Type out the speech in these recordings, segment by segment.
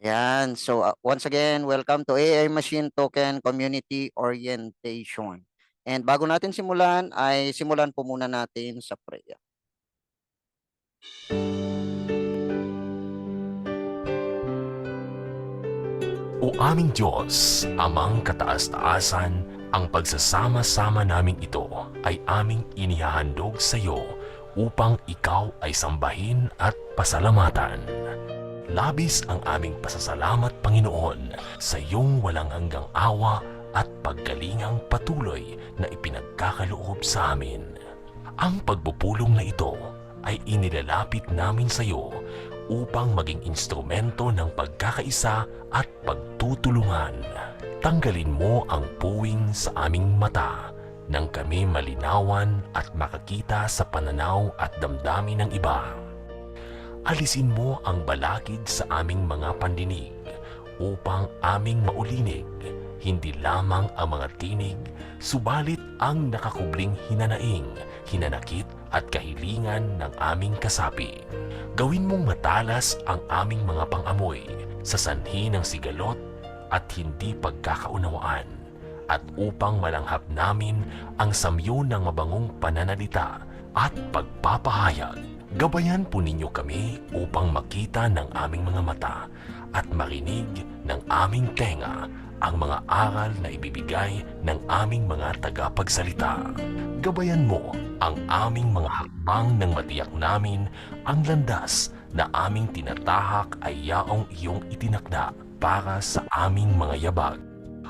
Yan. So, once again, welcome to AI Machine Token Community Orientation. And bago natin simulan, ay simulan po muna natin sa prayer. O aming Diyos, amang kataas-taasan, ang pagsasama-sama naming ito ay aming inihahandog sa iyo upang ikaw ay sambahin at pasalamatan. Labis ang aming pasasalamat, Panginoon, sa iyong walang hanggang awa at paggalingang patuloy na ipinagkakaloob sa amin. Ang pagpupulong na ito ay inilalapit namin sa iyo upang maging instrumento ng pagkakaisa at pagtutulungan. Tanggalin mo ang puwing sa aming mata nang kami malinawan at makakita sa pananaw at damdamin ng iba. Alisin mo ang balakid sa aming mga pandinig upang aming maulinig hindi lamang ang mga tinig, subalit ang nakakubling hinanaing, hinanakit at kahilingan ng aming kasapi. Gawin mong matalas ang aming mga pangamoy sa sanhi ng sigalot at hindi pagkakaunawaan, at upang malanghap namin ang samyo ng mabangong pananalita at pagpapahayag. Gabayan po ninyo kami upang makita ng aming mga mata at marinig ng aming tenga ang mga aral na ibibigay ng aming mga tagapagsalita. Gabayan mo ang aming mga hakbang nang matiyak namin ang landas na aming tinatahak ay yaong iyong itinakda para sa aming mga yabag.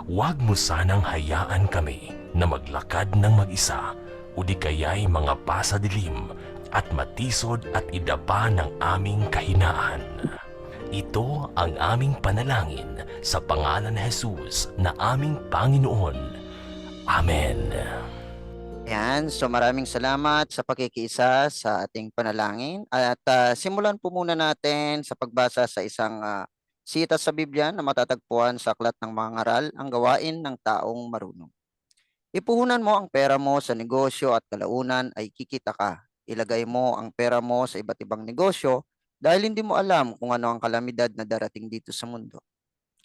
Huwag mo sanang hayaan kami na maglakad ng mag-isa o di kaya'y mga pasadilim at matisod at idapa ng aming kahinaan. Ito ang aming panalangin sa pangalan ni Jesus na aming Panginoon. Amen. Yan. So, maraming salamat sa pakikiisa sa ating panalangin. At simulan po muna natin sa pagbasa sa isang sita sa Biblia na matatagpuan sa Aklat ng Mga Ngaral, ang gawain ng taong marunong. Ipuhunan mo ang pera mo sa negosyo at kalaunan ay kikita ka. Ilagay mo ang pera mo sa iba't ibang negosyo dahil hindi mo alam kung ano ang kalamidad na darating dito sa mundo.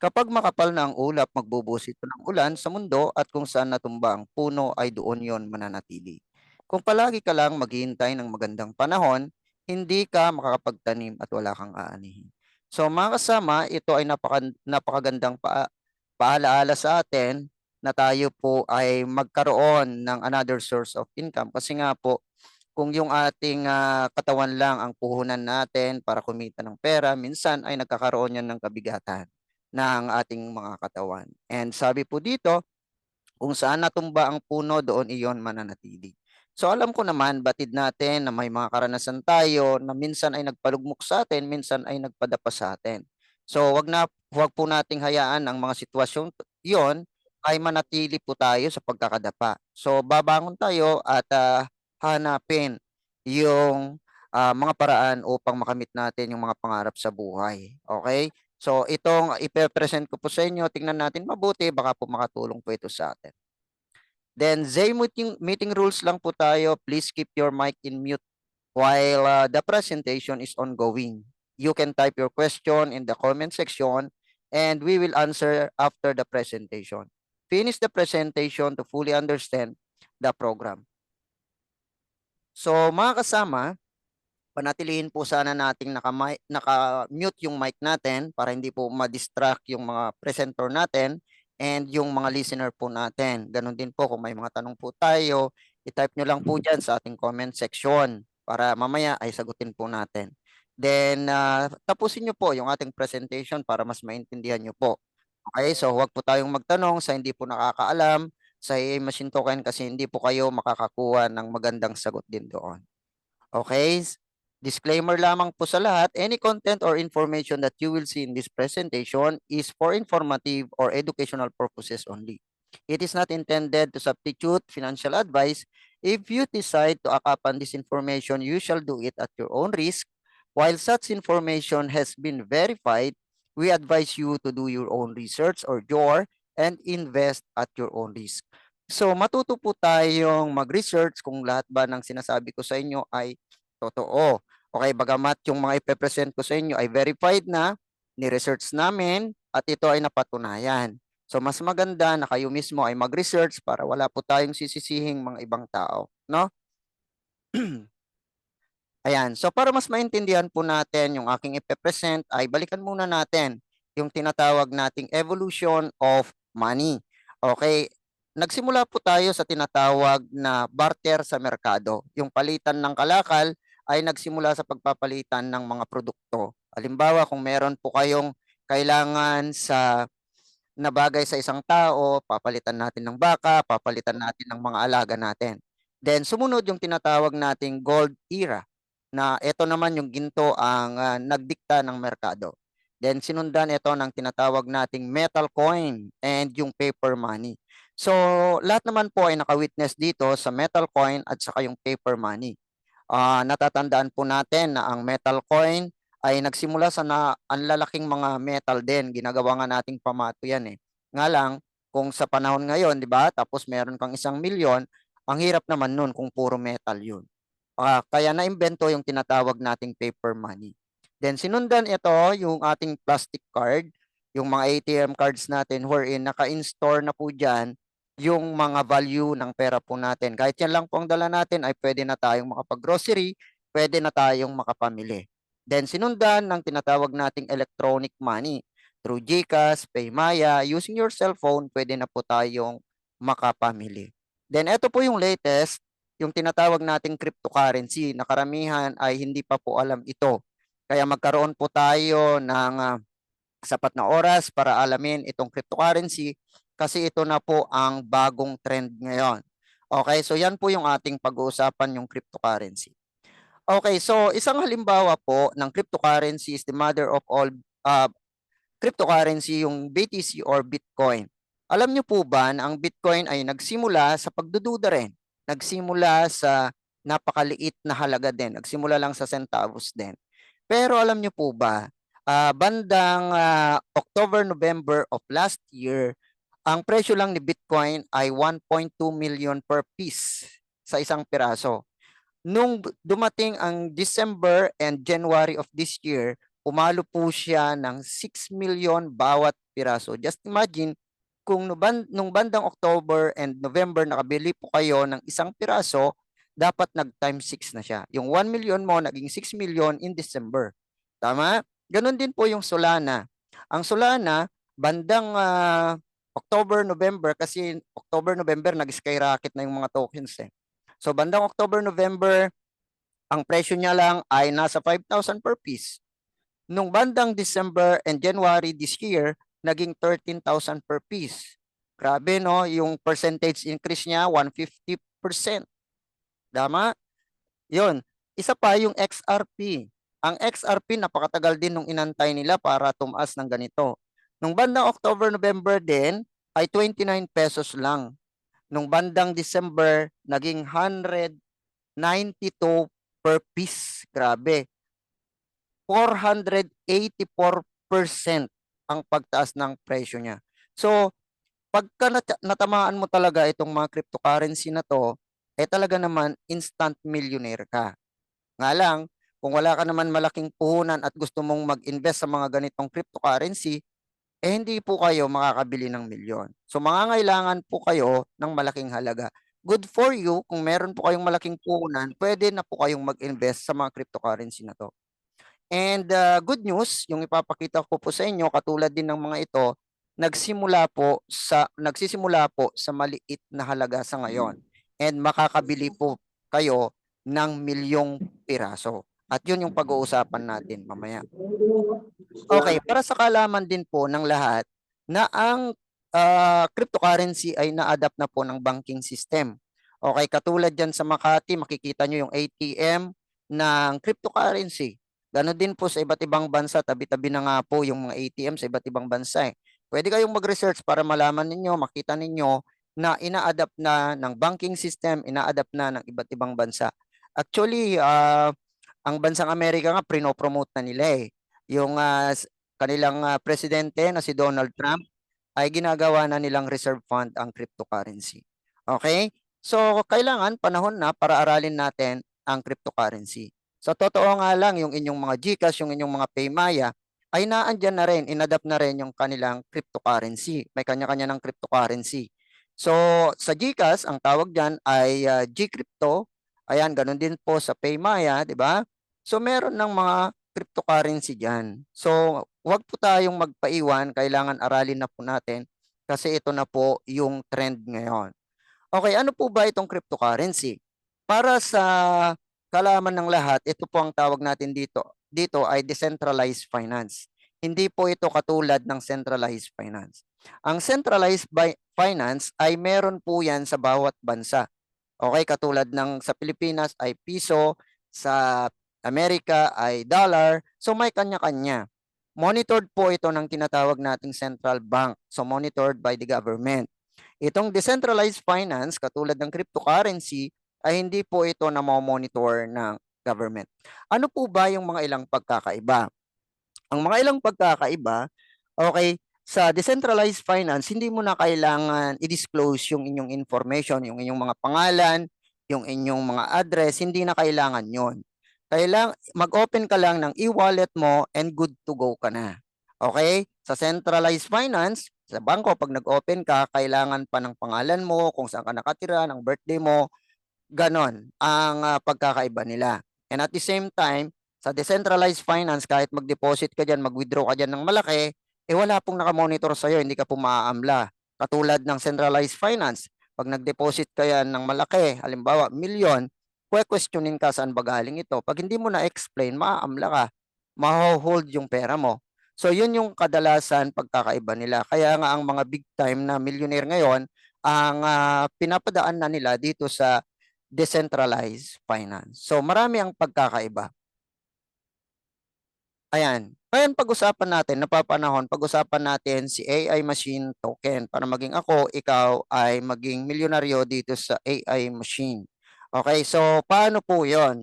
Kapag makapal na ang ulap, magbubuhos ito ng ulan sa mundo at kung saan natumba ang puno ay doon yon mananatili. Kung palagi ka lang maghihintay ng magandang panahon, hindi ka makakapagtanim at wala kang aanihin. So mga kasama, ito ay napakagandang paalaala sa atin na tayo po ay magkaroon ng another source of income. Kasi nga po, kung yung ating katawan lang ang puhunan natin para kumita ng pera, minsan ay nagkakaroon yan ng kabigatan ng ating mga katawan. And sabi po dito, kung saan natumba ang puno, doon iyon mananatili. So alam ko naman, batid natin na may mga karanasan tayo na minsan ay nagpalugmok sa atin, minsan ay nagpadapa sa atin. So wag po nating hayaan ang mga sitwasyon yon ay manatili po tayo sa pagkakadapa. So babangon tayo at hanapin yung mga paraan upang makamit natin yung mga pangarap sa buhay. Okay? So itong ipe-present ko po sa inyo, tingnan natin mabuti, baka po makatulong po ito sa atin. Then meeting rules lang po tayo. Please keep your mic in mute while the presentation is ongoing. You can type your question in the comment section and we will answer after the presentation. Finish the presentation to fully understand the program. So mga kasama, panatilihin po sana nating naka-mute yung mic natin para hindi po ma-distract yung mga presenter natin and yung mga listener po natin. Ganon din po kung may mga tanong po tayo, i-type nyo lang po dyan sa ating comment section para mamaya ay sagutin po natin. Then, tapusin nyo po yung ating presentation para mas maintindihan nyo po. Okay, so huwag po tayong magtanong sa hindi po nakakaalam sa AI Machine Token kasi hindi po kayo makakakuha ng magandang sagot din doon. Okay? Disclaimer lamang po sa lahat, any content or information that you will see in this presentation is for informative or educational purposes only. It is not intended to substitute financial advice. If you decide to act upon this information, you shall do it at your own risk. While such information has been verified, we advise you to do your own research or your and invest at your own risk. So matuto po tayong mag-research kung lahat ba ng sinasabi ko sa inyo ay totoo. Okay, bagamat yung mga ipe-present ko sa inyo ay verified na, Ni-research namin at ito ay napatunayan. So mas maganda na kayo mismo ay mag-research para wala po tayong sisisihing mga ibang tao, no? Ayan, so para mas maintindihan po natin yung aking ipe-present ay balikan muna natin yung tinatawag nating evolution of money. Okay, nagsimula po tayo sa tinatawag na barter sa merkado. Yung palitan ng kalakal ay nagsimula sa pagpapalitan ng mga produkto. Halimbawa, kung meron po kayong kailangan na bagay sa isang tao, papalitan natin ng baka, papalitan natin ng mga alaga natin. Then sumunod yung tinatawag nating gold era na ito naman yung ginto ang nagdikta ng merkado. Then sinundan ito ng tinatawag nating metal coin and yung paper money. So lahat naman po ay naka-witness dito sa metal coin at saka yung paper money. Natatandaan po natin na ang metal coin ay nagsimula sa ang lalaking mga metal din. Ginagawa nga nating pamato yan eh. Nga lang, kung sa panahon ngayon, di ba, tapos meron kang 1,000,000, ang hirap naman nun kung puro metal yun. Kaya naimbento yung tinatawag nating paper money. Then sinundan ito yung ating plastic card, yung mga ATM cards natin wherein naka-install na po dyan yung mga value ng pera po natin. Kahit yan lang po ang dala natin ay pwede na tayong makapag-grocery, pwede na tayong makapamili. Then sinundan ng tinatawag nating electronic money. Through GCash, Paymaya, using your cellphone, pwede na po tayong makapamili. Then ito po yung latest, yung tinatawag nating cryptocurrency na karamihan ay hindi pa po alam ito. Kaya magkaroon po tayo ng sapat na oras para alamin itong cryptocurrency kasi ito na po ang bagong trend ngayon. Okay, so yan po yung ating pag-uusapan, yung cryptocurrency. Okay, so isang halimbawa po ng cryptocurrency is the mother of all cryptocurrency, yung BTC or Bitcoin. Alam niyo po ba na ang Bitcoin ay nagsimula sa pagdududa rin? Nagsimula sa napakaliit na halaga din. Nagsimula lang sa centavos din. Pero alam niyo po ba, bandang October, November of last year, ang presyo lang ni Bitcoin ay 1.2 million per piece sa isang piraso. Nung dumating ang December and January of this year, umalo po siya ng 6 million bawat piraso. Just imagine, kung nung bandang October and November nakabili po kayo ng isang piraso, dapat nag-times 6 na siya. Yung 1 million mo naging 6 million in December. Tama? Ganon din po yung Solana. Ang Solana, bandang October, November, kasi October, November, nag-skyrocket na yung mga tokens eh. So bandang October, November, ang presyo niya lang ay nasa 5,000 per piece. Nung bandang December and January this year, naging 13,000 per piece. Grabe no, yung percentage increase niya 150%. Tama? Yun. Isa pa yung XRP. Ang XRP napakatagal din nung inantay nila para tumaas ng ganito. Nung bandang October, November din ay 29 pesos lang. Nung bandang December, naging 192 per piece. Grabe. 484% ang pagtaas ng presyo niya. So, pagka natamaan mo talaga itong mga cryptocurrency na to, talaga naman instant millionaire ka. Nga lang, kung wala ka naman malaking puhunan at gusto mong mag-invest sa mga ganitong cryptocurrency, hindi po kayo makakabili ng milyon. So, mangangailangan po kayo ng malaking halaga. Good for you, kung meron po kayong malaking puhunan, pwede na po kayong mag-invest sa mga cryptocurrency na to. And good news, yung ipapakita ko po sa inyo, katulad din ng mga ito, nagsisimula po sa maliit na halaga sa ngayon. And makakabili po kayo ng milyong piraso. At yun yung pag-uusapan natin mamaya. Okay, para sa kaalaman din po ng lahat na ang cryptocurrency ay na-adapt na po ng banking system. Okay, katulad dyan sa Makati, makikita nyo yung ATM ng cryptocurrency. Ganon din po sa iba't ibang bansa, tabi-tabi na nga po yung mga ATM sa iba't ibang bansa eh. Pwede kayong mag-research para malaman ninyo, makita ninyo na ina-adapt na ng banking system, ina-adapt na ng iba't ibang bansa. Actually, ang bansang Amerika nga, prinopromote na nila eh. Yung kanilang presidente na si Donald Trump ay ginagawa na nilang reserve fund ang cryptocurrency. Okay? So, kailangan panahon na para aralin natin ang cryptocurrency. Sa totoo nga lang, yung inyong mga GCash, yung inyong mga Paymaya, ay naandyan na rin, inadapt na rin yung kanilang cryptocurrency. May kanya-kanya ng cryptocurrency. So, sa GCash, ang tawag dyan ay GCrypto. Ayan, ganun din po sa Paymaya, di ba? So, meron ng mga cryptocurrency dyan. So, wag po tayong magpaiwan. Kailangan aralin na po natin kasi ito na po yung trend ngayon. Okay, ano po ba itong cryptocurrency? Para sa kalaman ng lahat, ito po ang tawag natin dito. Dito ay decentralized finance. Hindi po ito katulad ng centralized finance. Ang centralized finance ay meron po yan sa bawat bansa. Okay, katulad ng sa Pilipinas ay piso, sa Amerika ay dollar. So may kanya-kanya. Monitored po ito ng tinatawag nating central bank. So monitored by the government. Itong decentralized finance, katulad ng cryptocurrency, ay hindi po ito na monitor ng government. Ano po ba yung mga ilang pagkakaiba? Ang mga ilang pagkakaiba, okay, sa decentralized finance, hindi mo na kailangan i-disclose yung inyong information, yung inyong mga pangalan, yung inyong mga address, hindi na kailangan yon. Mag-open ka lang ng e-wallet mo and good to go ka na. Okay? Sa centralized finance, sa bangko, pag nag-open ka, kailangan pa ng pangalan mo, kung saan ka nakatira, ng birthday mo, ganon ang pagkakaiba nila. And at the same time, sa decentralized finance, kahit mag-deposit ka dyan, mag-withdraw ka dyan ng malaki, eh wala pong nakamonitor sa'yo, hindi ka po maaamla. Katulad ng centralized finance, pag nag-deposit ka yan ng malaki, halimbawa, milyon, questionin ka saan ba galing ito. Pag hindi mo na-explain, maaamla ka, ma-hold yung pera mo. So yun yung kadalasan pagkakaiba nila. Kaya nga ang mga big time na millionaire ngayon, ang pinapadaan na nila dito sa decentralized finance. So marami ang pagkakaiba. Ayan. Ngayon pag-usapan natin, napapanahon, pag-usapan natin si AI machine token para maging ako, ikaw ay maging milyonaryo dito sa AI machine. Okay, so paano po yon?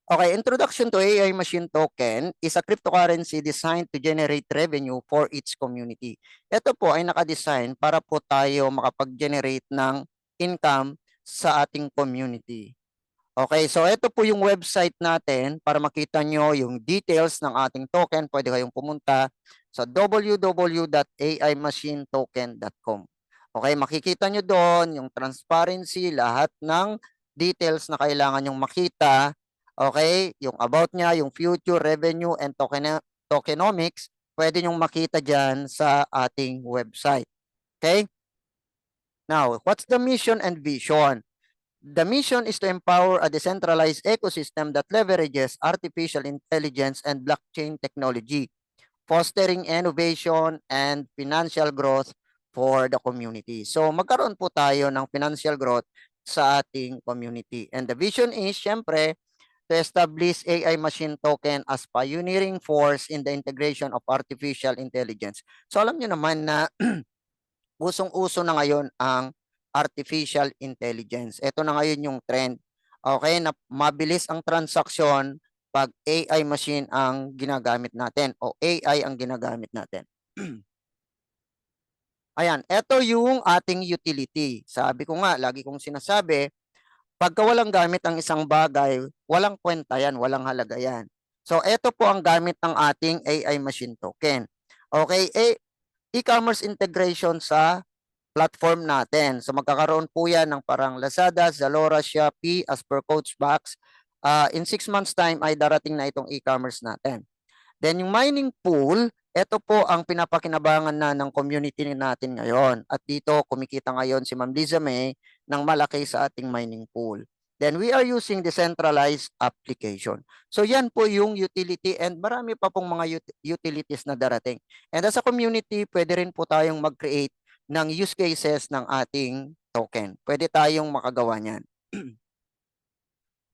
Okay, introduction to AI machine token is a cryptocurrency designed to generate revenue for its community. Ito po ay nakadesign para po tayo makapag-generate ng income sa ating community. Okay, so ito po yung website natin para makita nyo yung details ng ating token. Pwede kayong pumunta sa www.aimachinetoken.com. Okay, makikita nyo doon yung transparency, lahat ng details na kailangan nyong makita. Okay, yung about niya, yung future revenue and tokenomics, pwede nyong makita dyan sa ating website. Okay? Now, what's the mission and vision? The mission is to empower a decentralized ecosystem that leverages artificial intelligence and blockchain technology, fostering innovation and financial growth for the community. So magkaroon po tayo ng financial growth sa ating community. And the vision is, syempre, to establish AI machine token as pioneering force in the integration of artificial intelligence. So alam nyo naman na usong-uso na ngayon ang artificial intelligence. Ito na ngayon yung trend. Okay, na mabilis ang transaksyon pag AI machine ang ginagamit natin o AI ang ginagamit natin. Ayan, ito yung ating utility. Sabi ko nga, lagi kong sinasabi, pagka walang gamit ang isang bagay, walang kwenta yan, walang halaga yan. So, ito po ang gamit ng ating AI machine token. Okay, e-commerce integration sa platform natin. So magkakaroon po yan ng parang Lazada, Zalora, Shopee as per Coach Box. In 6 months time ay darating na itong e-commerce natin. Then yung mining pool, ito po ang pinapakinabangan na ng community natin ngayon. At dito kumikita ngayon si Ma'am Liza May ng malaki sa ating mining pool. Then we are using decentralized application. So yan po yung utility and marami pa pong mga utilities na darating. And as a community, pwede rin po tayong mag-create ng use cases ng ating token. Pwede tayong makagawa niyan.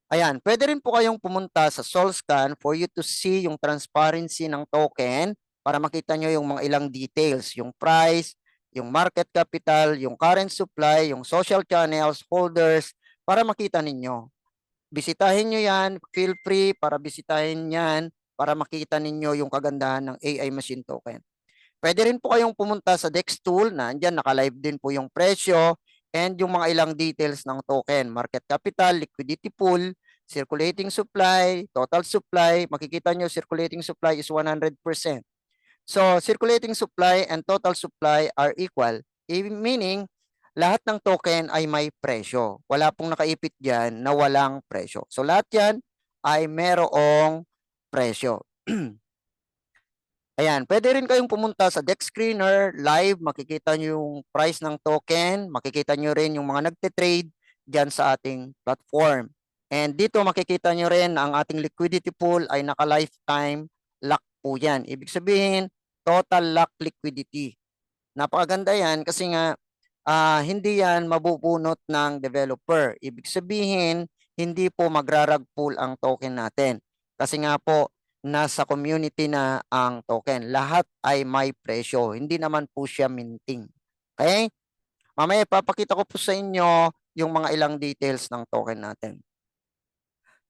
Ayan, pwede rin po kayong pumunta sa SolScan for you to see yung transparency ng token para makita nyo yung mga ilang details, yung price, yung market capital, yung current supply, yung social channels, holders, para makita ninyo. Bisitahin nyo yan, feel free para bisitahin yan para makita ninyo yung kagandahan ng AI machine token. Pwede rin po kayong pumunta sa DEX tool na andyan, naka-live din po yung presyo and yung mga ilang details ng token, market capital, liquidity pool, circulating supply, total supply, makikita nyo circulating supply is 100%. So, circulating supply and total supply are equal, meaning lahat ng token ay may presyo. Wala pong nakaipit dyan na walang presyo. So, lahat yan ay merong presyo. Ayan, pwede rin kayong pumunta sa Dex Screener live, makikita nyo yung price ng token, makikita nyo rin yung mga nagte-trade dyan sa ating platform. And dito makikita nyo rin ang ating liquidity pool ay naka-lifetime lock po yan. Ibig sabihin, total lock liquidity. Napakaganda yan kasi nga hindi yan mabubunot ng developer. Ibig sabihin, hindi po magrarag pool ang token natin. Kasi nga po, nasa community na ang token. Lahat ay may presyo. Hindi naman po siya minting. Okay? Mamaya ipapakita ko po sa inyo yung mga ilang details ng token natin.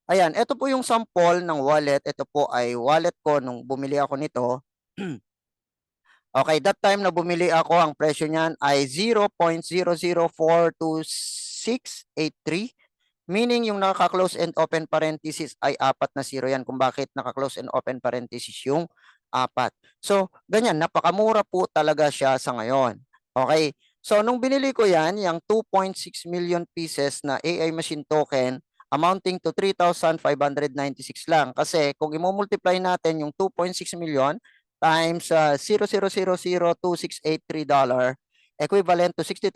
Ayan, ito po yung sample ng wallet. Ito po ay wallet ko nung bumili ako nito. Okay, that time na bumili ako, ang presyo niyan ay 0.0042683. Meaning yung naka-close and open parenthesis ay 4 na 0 yan. Kung bakit naka-close and open parenthesis yung 4. So, ganyan, napakamura po talaga siya sa ngayon. Okay, so nung binili ko yan, yung 2.6 million pieces na AI machine token, amounting to 3,596 lang. Kasi kung i-multiply natin yung 2.6 million times $0.0002683, equivalent to $62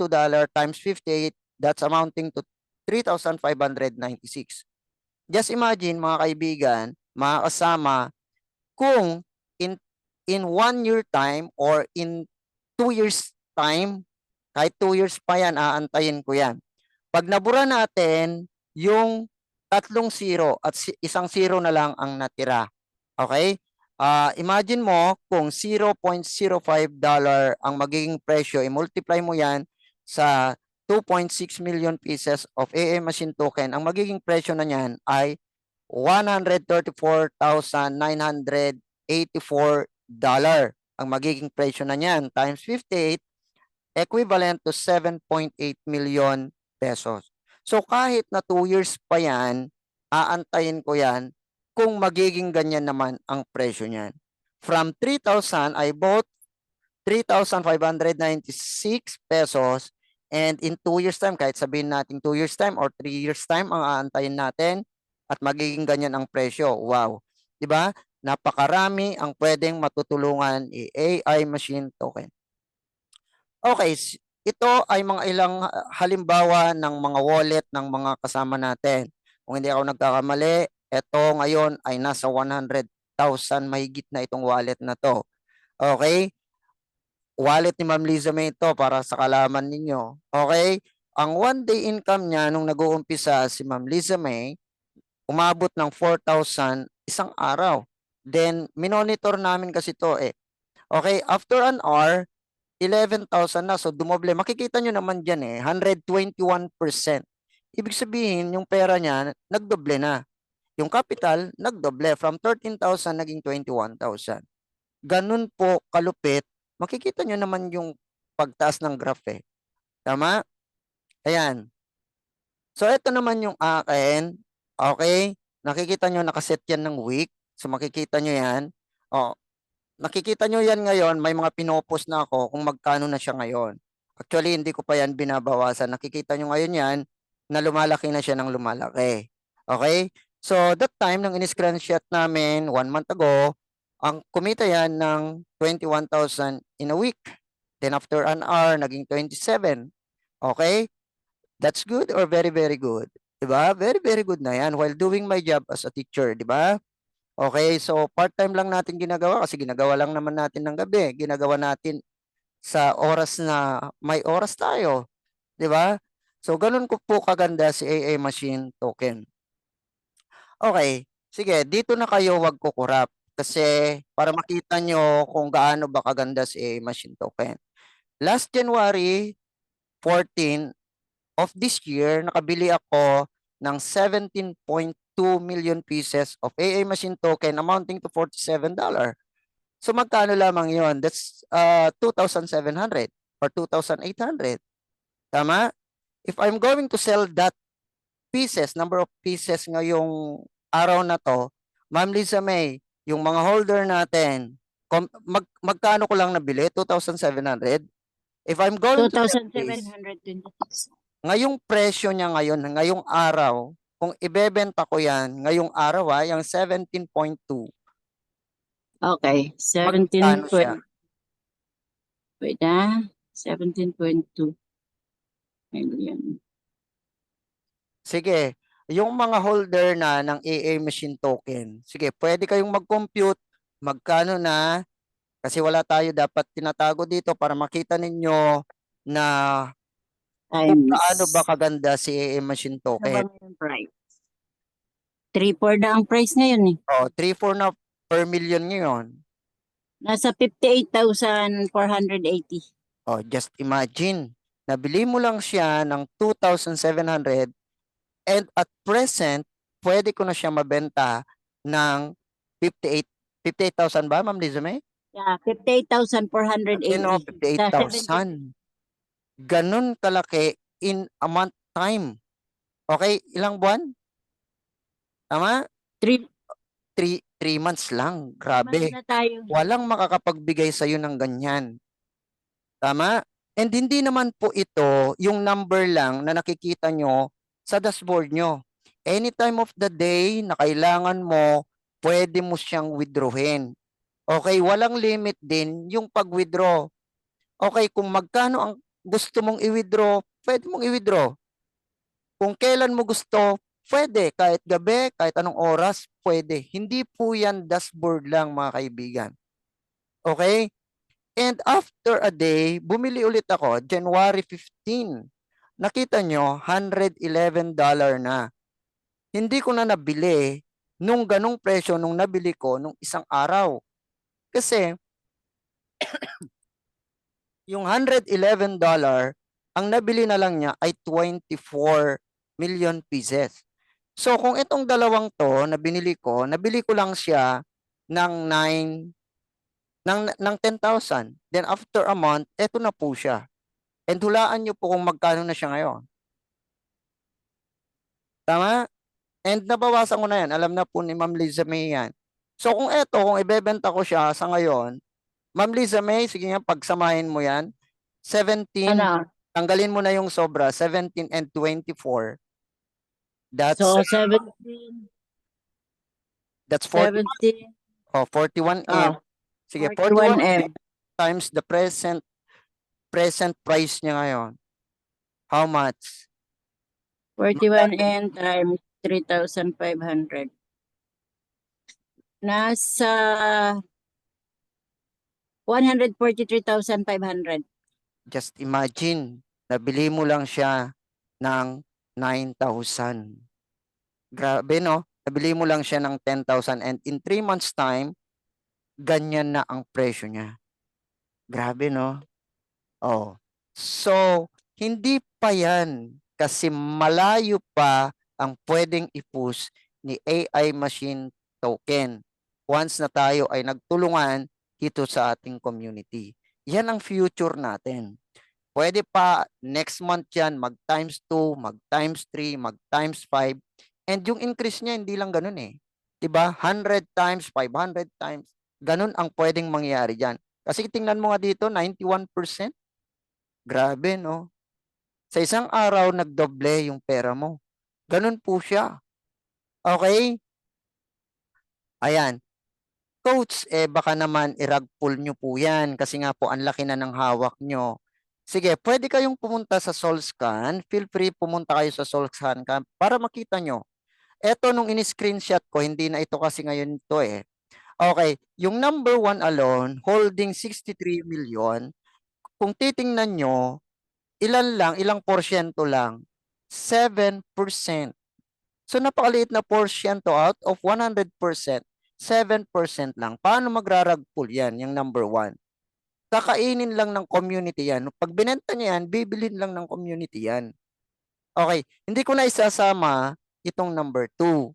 times 58, that's amounting to 3,596. Just imagine mga kaibigan, mga kasama, kung in 1 year time or in 2 years time, kahit 2 years pa yan, aantayin ko yan. Pag nabura natin yung 3 zero at 1 zero na lang ang natira. Okay? Imagine mo kung $0.05 ang magiging presyo, i-multiply mo yan sa 2.6 million pieces of AI machine token, ang magiging presyo na niyan ay $134,984 ang magiging presyo na niyan times 58, equivalent to 7.8 million pesos. So kahit na 2 years pa yan, aantayin ko yan kung magiging ganyan naman ang presyo niyan. From 3,000, I bought 3,596 pesos, and in 2 years time, kahit sabihin natin 2 years time or 3 years time ang aantayin natin at magiging ganyan ang presyo. Wow. Diba? Napakarami ang pwedeng matutulungan AI machine token. Okay, ito ay mga ilang halimbawa ng mga wallet ng mga kasama natin. Kung hindi ako nagkakamali, ito ngayon ay nasa 100,000 mahigit na itong wallet na to. Okay? Wallet ni Ma'am Liza May ito para sa kalaman ninyo. Okay? Ang 1-day income niya nung nag-uumpisa si Ma'am Liza May, umabot ng 4,000 isang araw. Then, minonitor namin kasi to eh. Okay? After an hour, 11,000 na. So, dumoble. Makikita nyo naman dyan eh, 121%. Ibig sabihin, yung pera niya, nagdoble na. Yung capital, nagdoble. From 13,000, naging 21,000. Ganun po kalupit. Makikita nyo naman yung pagtaas ng graph eh. Tama? Ayan. So, ito naman yung akin. Okay? Nakikita nyo, nakaset yan ng week. So, makikita nyo yan. O, nakikita nyo yan ngayon, may mga pinopost na ako kung magkano na siya ngayon. Actually, hindi ko pa yan binabawasan. Nakikita nyo ngayon yan na lumalaki na siya ng lumalaki. Okay? So, that time, nang in-screenshot namin 1 month ago, ang kumita yan ng 21,000 in a week. Then after an hour, naging 27. Okay? That's good or very, very good? Diba? Very, very good na yan while doing my job as a teacher. Diba? Okay, so part-time lang natin ginagawa kasi ginagawa lang naman natin ng gabi. Ginagawa natin sa oras na may oras tayo. Di ba? So, ganun ko po kaganda si AI Machine Token. Okay, sige, dito na kayo wag kukurap kasi para makita nyo kung gaano ba kaganda si AI Machine Token. Last January 14 of this year, nakabili ako ng 17.2 million pieces of AI machine token amounting to $47. So magkano lamang yon? That's 2,700 or 2,800. Tama? If I'm going to sell that number of pieces ngayong araw na to, Ma'am Lisa May, yung mga holder natin, magkano ko lang nabili? 2,700? If I'm going to sell this, 2,726. ngayong presyo niya ngayon, ngayong araw, kung ibebenta ko yan, ngayong araw yung 17.2, Okay, magkano 17 siya? Wait 17.2 million. Sige, yung mga holder na ng AA machine token, sige, pwede kayong mag-compute magkano na, kasi wala tayo dapat tinatago dito para makita ninyo na kung Times. paano ba kaganda si AA machine Ano ba token. ngayon price? 3.4 na ang price ngayon eh. Oh, 3.4 na per million ngayon. Nasa 58,480. Oh, just imagine, nabili mo lang siya ng 2,700 and at present, pwede ko na siya mabenta ng 58,000 ba, Ma'am Lizame? Yeah, 58,480. Ano, 58,000. Ganun kalaki in a month time. Okay, ilang buwan? Tama? 3 3 months lang. months Grabe. na tayo. Walang makakapagbigay sa'yo ng ganyan. Tama? And hindi naman po ito yung number lang na nakikita nyo sa dashboard nyo. Any time of the day na kailangan mo, pwede mo siyang withdrawin. Okay, walang limit din yung pag-withdraw. Okay, kung magkano ang gusto mong i-withdraw, pwede mong i-withdraw. Kung kailan mo gusto, pwede. Kahit gabi, kahit anong oras, pwede. Hindi po yan dashboard lang, mga kaibigan. Okay? And after a day, bumili ulit ako, January 15. Nakita nyo, $111 na. Hindi ko na nabili nung ganong presyo nung nabili ko nung isang araw. Kasi, yung $111, ang nabili na lang niya ay 24 million pieces. So, kung itong dalawang to na binili ko lang siya ng 10,000. Then after a month, eto na po siya. And hulaan nyo po kung magkano na siya ngayon. Tama? And nabawasan ko na yan. Alam na po ni Ma'am Liza May yan. So kung kung ibebenta ko siya sa ngayon, Ma'am Liza May, sige nga, pagsamahin mo yan. 17, Ano? tanggalin mo na yung sobra, 17 and 24. That's, So 17, that's 40, 17, 41 M. Sige, 41 41 M. times the present price niya ngayon. How much? 41 N times 3,500. Nasa 143,500. Just imagine, nabili mo lang siya ng 9,000. Grabe, no? Nabili mo lang siya ng 10,000 and in 3 months time, ganyan na ang presyo niya. Grabe, no? Oh. So, hindi pa yan kasi malayo pa ang pwedeng i-push ni AI machine token once na tayo ay nagtulungan dito sa ating community. Yan ang future natin. Pwede pa next month yan, mag times 2, mag times 3, mag times 5. And yung increase niya, hindi lang ganun eh. Diba? 100 times, 500 times. Ganun ang pwedeng mangyari dyan. Kasi tingnan mo nga dito, 91%. Grabe, no? Sa isang araw, nagdoble yung pera mo. Ganun po siya. Okay? Ayan. Coach, baka naman i-rug pull nyo po yan kasi nga po ang laki na ng hawak nyo. Sige, pwede kayong pumunta sa SolScan. Feel free pumunta kayo sa SolScan para makita nyo. Eto nung in-screenshot ko, hindi na ito kasi ngayon ito eh. Okay, yung number 1 alone, holding 63 million, kung titingnan nyo, ilang porsyento lang? 7%. So napakaliit na porsyento out of 100%. 7% lang. Paano magrarag pull yan, yung number 1? Kakainin lang ng community yan. Pag binenta niya yan, bibilin lang ng community yan. Okay, hindi ko na isasama itong number 2.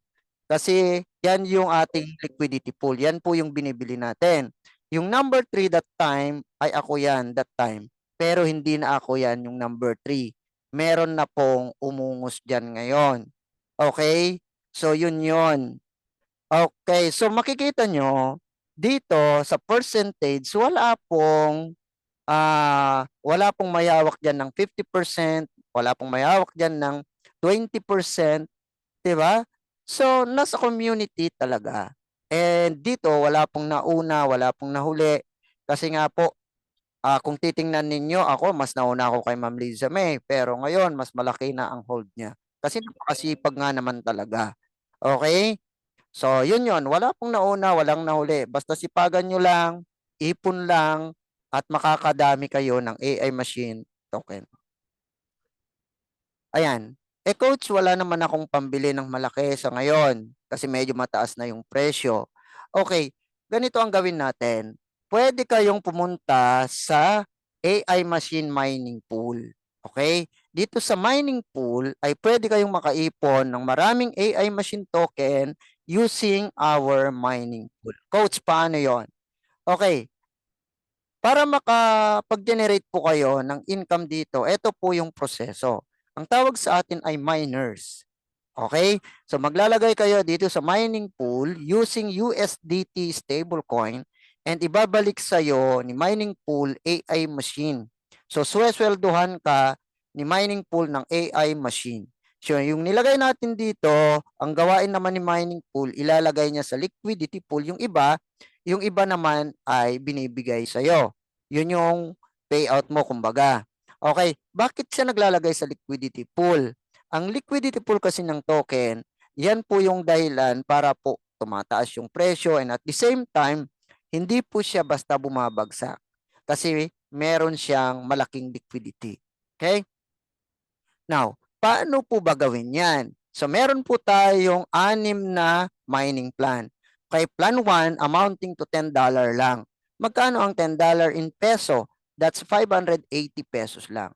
Kasi yan yung ating liquidity pool. Yan po yung binibili natin. Yung number 3 that time, ay ako yan that time. Pero hindi na ako yan yung number 3. Meron na pong umungos dyan ngayon. Okay? So, yun yun. Okay, so makikita nyo, dito sa percentage, wala pong mayawak dyan ng 50%, wala pong mayawak dyan ng 20%, di ba? So, nasa community talaga. And dito, wala pong nauna, wala pong nahuli. Kasi nga po, kung titingnan ninyo, ako, mas nauna ako kay Ma'am Liza May. Pero ngayon, mas malaki na ang hold niya. Kasi napakasipag nga naman talaga. Okay? So, yun. Wala pong nauna, walang nahuli. Basta sipagan nyo lang, ipon lang, at makakadami kayo ng AI machine token. Ayan. Coach, wala naman akong pambili ng malaki sa ngayon kasi medyo mataas na yung presyo. Okay, ganito ang gawin natin. Pwede kayong pumunta sa AI machine mining pool. Okay? Dito sa mining pool ay pwede kayong makaipon ng maraming AI machine token using our mining pool. Coach, paano yon? Okay, para makapag-generate po kayo ng income dito, ito po yung proseso. Ang tawag sa atin ay miners. Okay? So maglalagay kayo dito sa mining pool using USDT stablecoin and ibabalik sa iyo ni mining pool AI machine. So swelduhan ka ni mining pool ng AI machine. So yung nilagay natin dito, ang gawain naman ni mining pool, ilalagay niya sa liquidity pool. Yung iba naman ay binibigay sa iyo. Yun yung payout mo kumbaga. Okay, bakit siya naglalagay sa liquidity pool? Ang liquidity pool kasi ng token, yan po yung dahilan para po tumataas yung presyo and at the same time, hindi po siya basta bumabagsak kasi meron siyang malaking liquidity. Okay? Now, paano po ba gawin yan? So, meron po tayong 6 na mining plan. Okay, plan 1 amounting to $10 lang. Magkano ang $10 in peso? That's 580 pesos lang.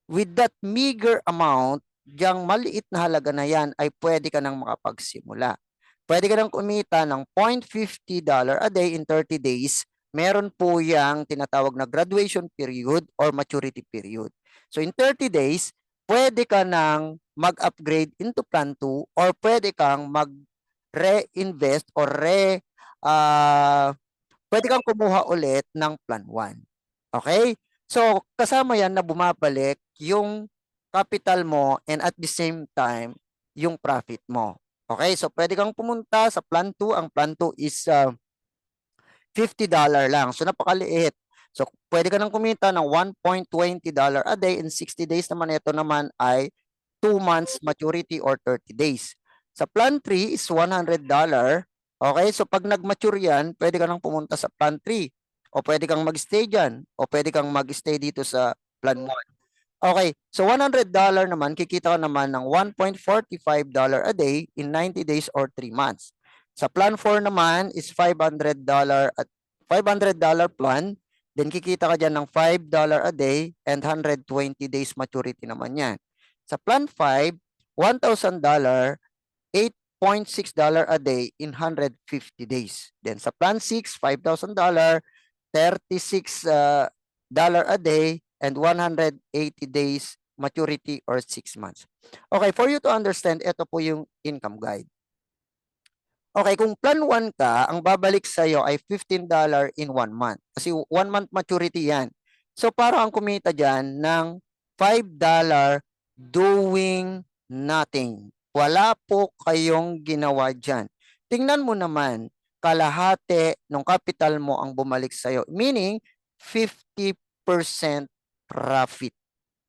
With that meager amount, diyang maliit na halaga na yan ay pwede ka nang makapagsimula. Pwede ka nang kumita ng $0.50 a day in 30 days. Meron po yang tinatawag na graduation period or maturity period. So in 30 days, pwede ka nang mag-upgrade into plan 2 or pwede kang mag-reinvest or pwede kang kumuha ulit ng plan 1. Okay? So, kasama yan na bumabalik yung capital mo and at the same time, yung profit mo. Okay? So, pwede kang pumunta sa plan 2. Ang plan 2 is $50 lang. So, napakaliit. So, pwede ka nang kumita ng $1.20 a day in 60 days naman. Ito naman ay 2 months maturity or 30 days. Sa plan 3 is $100. Okay? So, pag nag-mature yan, pwede ka nang pumunta sa plan 3. O pwede kang mag-stay dyan. O pwede kang mag-stay dito sa plan 1. Okay. So, $100 naman, kikita ka naman ng $1.45 a day in 90 days or 3 months. Sa plan 4 naman is $500 at $500 plan. Then, kikita ka dyan ng $5 a day and 120 days maturity naman yan. Sa plan 5, $1,000, $8.6 a day in 150 days. Then sa plan 6, $5,000, $36 a day and 180 days maturity or 6 months. Okay, for you to understand, ito po yung income guide. Okay, kung plan 1 ka, ang babalik sa iyo ay $15 in 1 month. Kasi 1 month maturity yan. So para ang kumita dyan ng $5 doing nothing. Wala po kayong ginawa dyan. Tingnan mo naman, kalahati ng capital mo ang bumalik sa'yo. Meaning, 50% profit.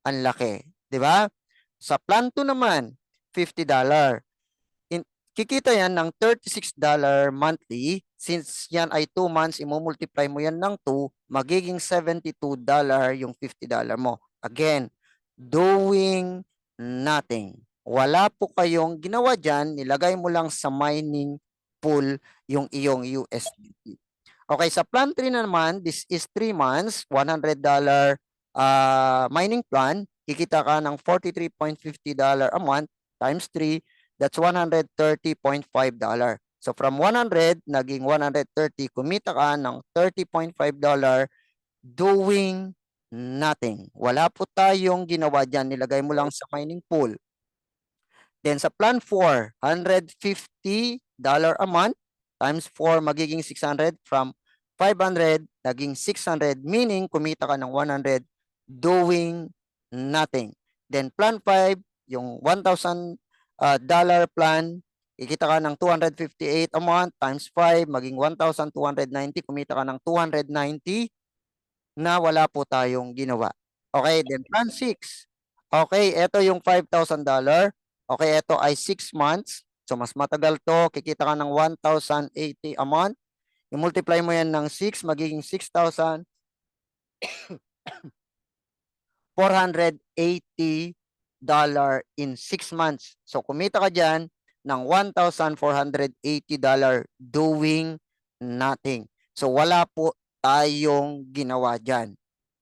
Ang laki. Di ba? Sa plan 2 naman, $50. Kikita yan ng $36 monthly. Since yan ay 2 months, imumultiply mo yan ng 2, magiging $72 yung $50 mo. Again, doing nothing. Wala po kayong ginawa dyan, nilagay mo lang sa mining pool yung iyong USDT. Okay, sa plan 3 naman, this is 3 months, $100 mining plan, kikita ka ng $43.50 a month times 3, that's $130.5. So from 100, naging 130, kumita ka ng $30.5 doing nothing. Wala po tayong ginawa dyan, nilagay mo lang sa mining pool. Then sa plan 4, $150 a month times 4 magiging 600 from 500 naging 600 meaning kumita ka ng 100 doing nothing. Then plan 5, yung $1,000 plan, kikita ka ng 258 a month times 5 maging 1,290, kumita ka ng 290 na wala po tayong ginawa. Okay, then plan 6. Okay, ito yung $5,000. Okay, ito ay 6 months. So mas matagal to, kikita ka ng 1,080 a month. I-multiply mo yan ng 6, magiging 6,480 in 6 months. So kumita ka dyan ng $1,480 doing nothing. So wala po tayong ginawa dyan.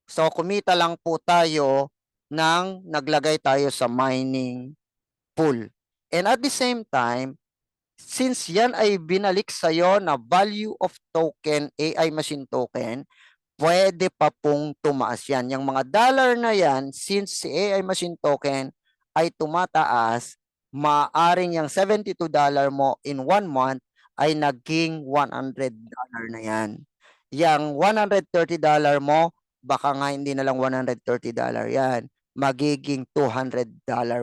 So kumita lang po tayo nang naglagay tayo sa mining pool. And at the same time, since yan ay binalik sa'yo na value of token, AI machine token, pwede pa pong tumaas yan. Yung mga dollar na yan, since si AI machine token ay tumataas, maaring yung $72 mo in 1 month ay naging $100 na yan. Yang $130 mo, baka nga hindi na lang $130 yan. Magiging $200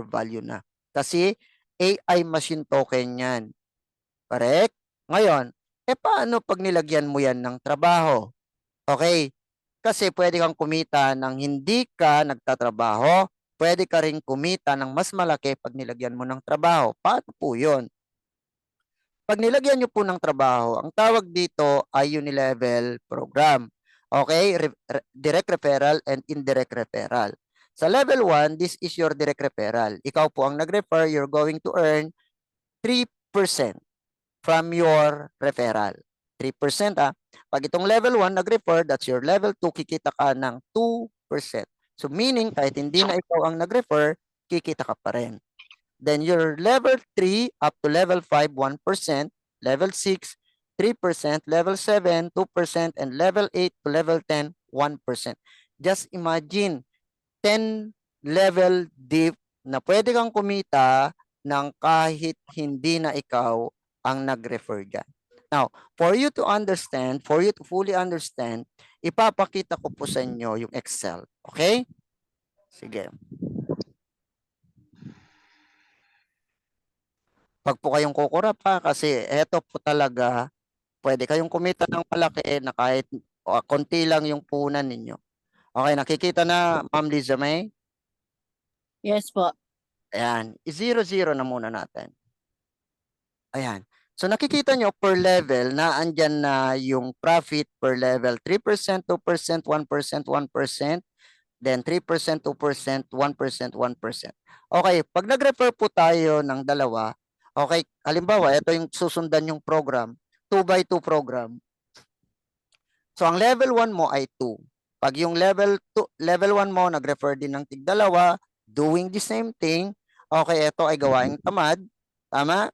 value na. Kasi AI machine token yan. Correct? Ngayon, paano pag nilagyan mo yan ng trabaho? Okay, kasi pwede kang kumita ng hindi ka nagtatrabaho, pwede ka rin kumita ng mas malaki pag nilagyan mo ng trabaho. Paano po yun? Pag nilagyan nyo po ng trabaho, ang tawag dito ay unilevel program. Okay, direct referral and indirect referral. Sa level 1, this is your direct referral. Ikaw po ang nag-refer, you're going to earn 3% from your referral. 3% ah. Pag itong level 1 nag-refer, that's your level 2, kikita ka ng 2%. So meaning, kahit hindi na ikaw ang nag-refer, kikita ka pa rin. Then your level 3 up to level 5, 1%, level 6, 3%, level 7, 2%, and level 8 to level 10, 1%. Just imagine, 10 level deep na pwede kang kumita ng kahit hindi na ikaw ang nag-refer dyan. Now, for you to understand, for you to fully understand, ipapakita ko po sa inyo yung Excel. Okay? Sige. Pag po kayong kukurap pa, kasi eto po talaga, pwede kayong kumita ng malaki na kahit konti lang yung punan ninyo. Okay, nakikita na, Ma'am Liza May? Yes po. Ayan, i-0-0 na muna natin. Ayan. So nakikita nyo per level na andyan na yung profit per level. 3%, 2%, 1%, 1%, then 3%, 2%, 1%, 1%. Okay, pag nag-refer po tayo ng dalawa, okay, halimbawa, ito yung susundan yung program, 2x2 program. So ang level 1 mo ay 2. Pag yung level 1 mo nag-refer din ng tig-dalawa, doing the same thing, okay, ito ay gawaing tamad. Tama?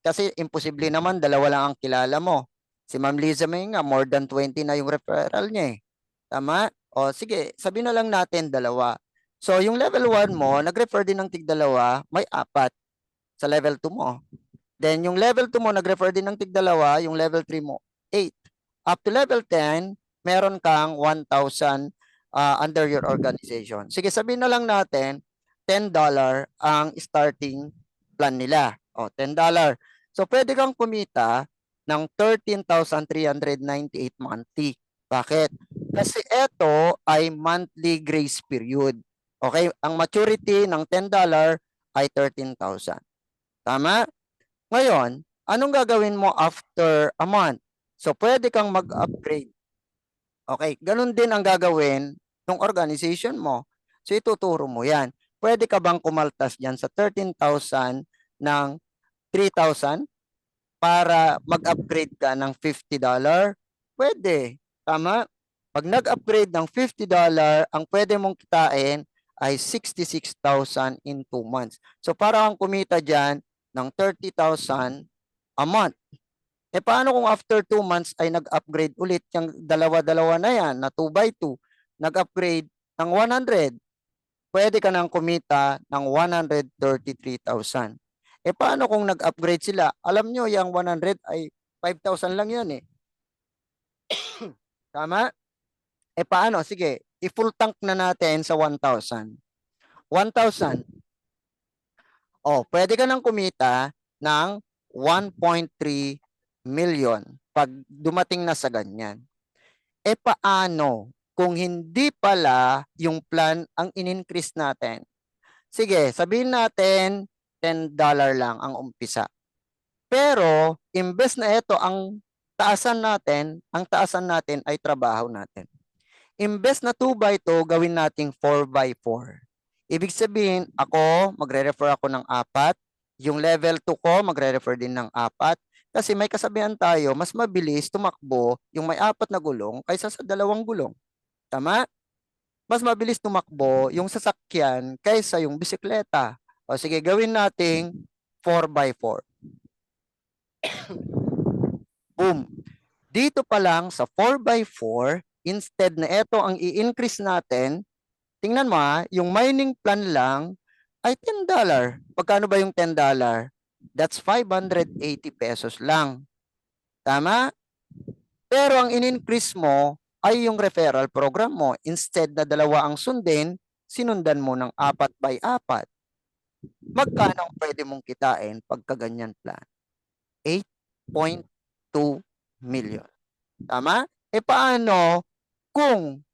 Kasi imposible naman, dalawa lang ang kilala mo. Si Ma'am Liza May nga, more than 20 na yung referral niya eh. Tama? O sige, sabihin na lang natin dalawa. So yung level 1 mo, nag-refer din ng tig-dalawa, may 4 sa level 2 mo. Then yung level 2 mo, nag-refer din ng tig-dalawa, yung level 3 mo, 8. Up to level 10, meron kang 1,000 under your organization. Sige, sabihin na lang natin, $10 ang starting plan nila. O, $10. So, pwede kang kumita ng 13,398 monthly. Bakit? Kasi ito ay monthly grace period. Okay? Ang maturity ng $10 ay 13,000. Tama? Ngayon, anong gagawin mo after a month? So, pwede kang mag-upgrade. Okay? Ganun din ang gagawin ng organization mo. So, ituturo mo yan. Pwede ka bang kumaltas dyan sa 13,000 ng 3,000 para mag-upgrade ka ng $50? Pwede. Tama? Pag nag-upgrade ng $50, ang pwede mong kitain ay 66,000 in 2 months. So para kang kumita dyan ng 30,000 a month. Paano kung after 2 months ay nag-upgrade ulit yung dalawa-dalawa na yan na 2x2, nag-upgrade ng 100? Pwede ka nang kumita ng 133,000. Paano kung nag-upgrade sila? Alam nyo, yung 100 ay 5,000 lang yan eh. Tama? Paano? Sige, i-full tank na natin sa 1,000. 1,000. Pwede ka nang kumita ng 1.3 million pag dumating na sa ganyan. Paano kung hindi pala yung plan ang in-increase natin? Sige, sabihin natin $10 lang ang umpisa. Pero, imbes na ito ang taasan natin ay trabaho natin. Imbes na 2x2, gawin nating 4x4. Ibig sabihin, ako, magre-refer ako ng 4. Yung level 2 ko, magre-refer din ng 4. Kasi may kasabihan tayo, mas mabilis tumakbo yung may 4 na gulong kaysa sa 2 gulong. Tama? Mas mabilis tumakbo yung sasakyan kaysa yung bisikleta. O sige, gawin nating 4x4. Boom. Dito pa lang sa 4x4, instead na ito ang i-increase natin, tingnan mo yung mining plan lang ay $10. Pagkano ba yung $10? That's 580 pesos lang. Tama? Pero ang in-increase mo ay yung referral program mo. Instead na 2 ang sundin, sinundan mo ng 4x4. Magkano ang pwede mong kitain pagka ganyan plan? 8.2 million. Tama? Paano kung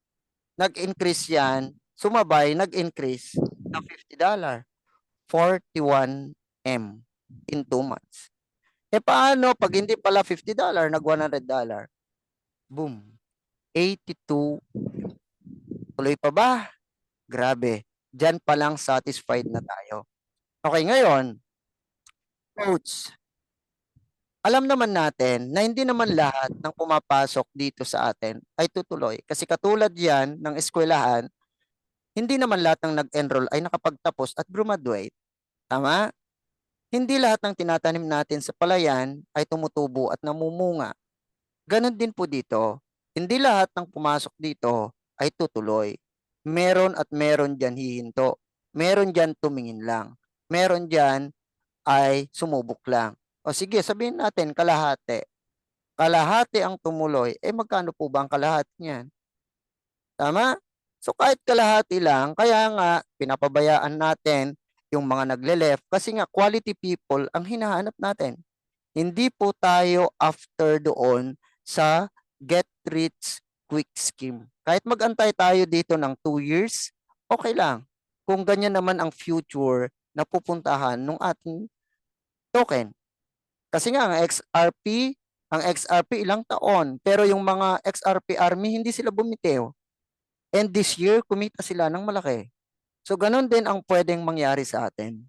nag-increase yan, sumabay, nag-increase na $50? 41M in 2 months. Paano pag hindi pala $50, nag $100? Boom. 82. Tuloy pa ba? Grabe. Diyan pa lang satisfied na tayo. Okay, ngayon, coach, alam naman natin na hindi naman lahat ng pumapasok dito sa atin ay tutuloy. Kasi katulad yan ng eskwelahan, hindi naman lahat ng nag-enroll ay nakapagtapos at graduate. Tama? Hindi lahat ng tinatanim natin sa palayan ay tumutubo at namumunga. Ganon din po dito. Hindi lahat ng pumasok dito ay tutuloy. Meron at meron dyan hihinto. Meron dyan tumingin lang. Meron dyan ay sumubok lang. O sige, sabihin natin kalahati. Kalahati ang tumuloy. Magkano po ba ang kalahati niyan? Tama? So kahit kalahati lang, kaya nga pinapabayaan natin yung mga nagle-left kasi nga quality people ang hinahanap natin. Hindi po tayo after doon sa get rich quick scheme. Kahit magantay tayo dito ng 2 years, okay lang. Kung ganyan naman ang future na pupuntahan ng ating token. Kasi nga ang XRP ilang taon, pero yung mga XRP army hindi sila bumitiw. And this year, kumita sila ng malaki. So, ganun din ang pwedeng mangyari sa atin.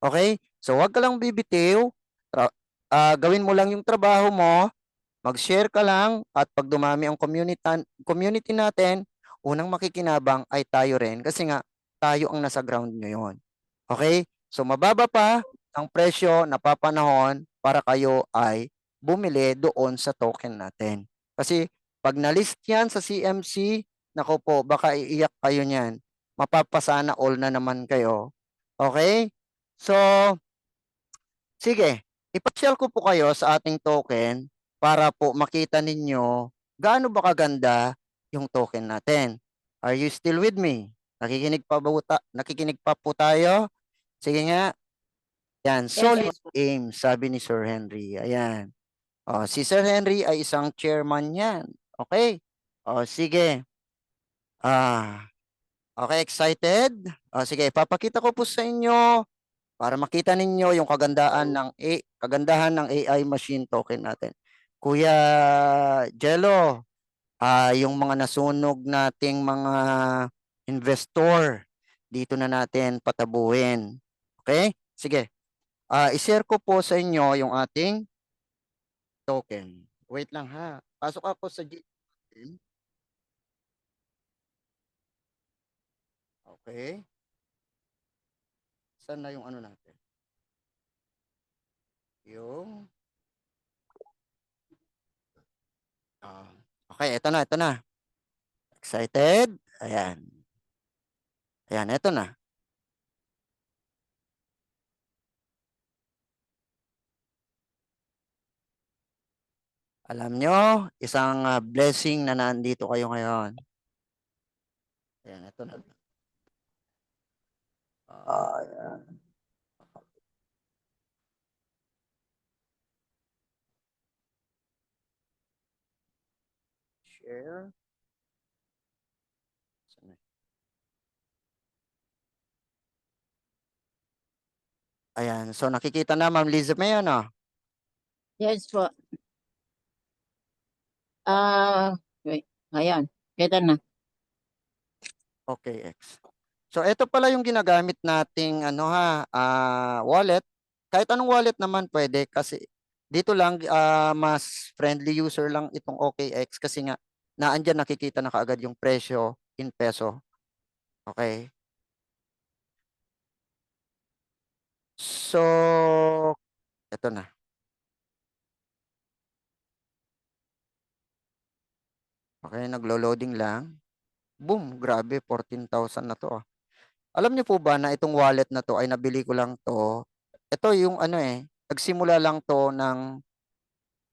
Okay? So, wag ka lang bibitiw. Gawin mo lang yung trabaho mo. Mag-share ka lang. At pag dumami ang community natin, unang makikinabang ay tayo rin. Kasi nga, tayo ang nasa ground ngayon. Okay? So, mababa pa ang presyo na papanahon para kayo ay bumili doon sa token natin. Kasi, pag na-list yan sa CMC, nako po, baka iiyak kayo niyan. Mapapasana all na naman kayo. Okay? So, sige, ipasyal ko po kayo sa ating token para po makita ninyo gaano ba kaganda yung token natin. Are you still with me? Nakikinig pa po tayo? Sige nga. Yan, solid aim, sabi ni Sir Henry. Ayan. Si Sir Henry ay isang chairman yan. Okay? Sige. Okay, excited? Sige, papakita ko po sa inyo para makita ninyo yung kagandahan ng AI machine token natin. Kuya Jello, yung mga nasunog nating mga investor, dito na natin patabuhin. Okay? Sige. I-share ko po sa inyo yung ating token. Wait lang ha. Pasok ako sa GTM. Okay. Saan na yung ano natin? Yung okay, ito na, ito na. Excited? Ayan. Ayan, ito na. Alam nyo, isang blessing na nandito kayo ngayon. Ayan, ito na. Ayan. Share. Ayan, so nakikita na Ma'am Liza May, ano? Yes po. Wait. Ayan. Kita na. Okay, X. So ito pala yung ginagamit nating wallet. Kahit anong wallet naman pwede kasi dito lang mas friendly user lang itong OKX kasi nga naandyan nakikita na kaagad yung presyo in peso. Okay. So ito na. Okay, naglo-loading lang. Boom, grabe 14,000 na to. Alam niyo po ba na itong wallet na to ay nabili ko lang to. Ito yung nagsimula lang to ng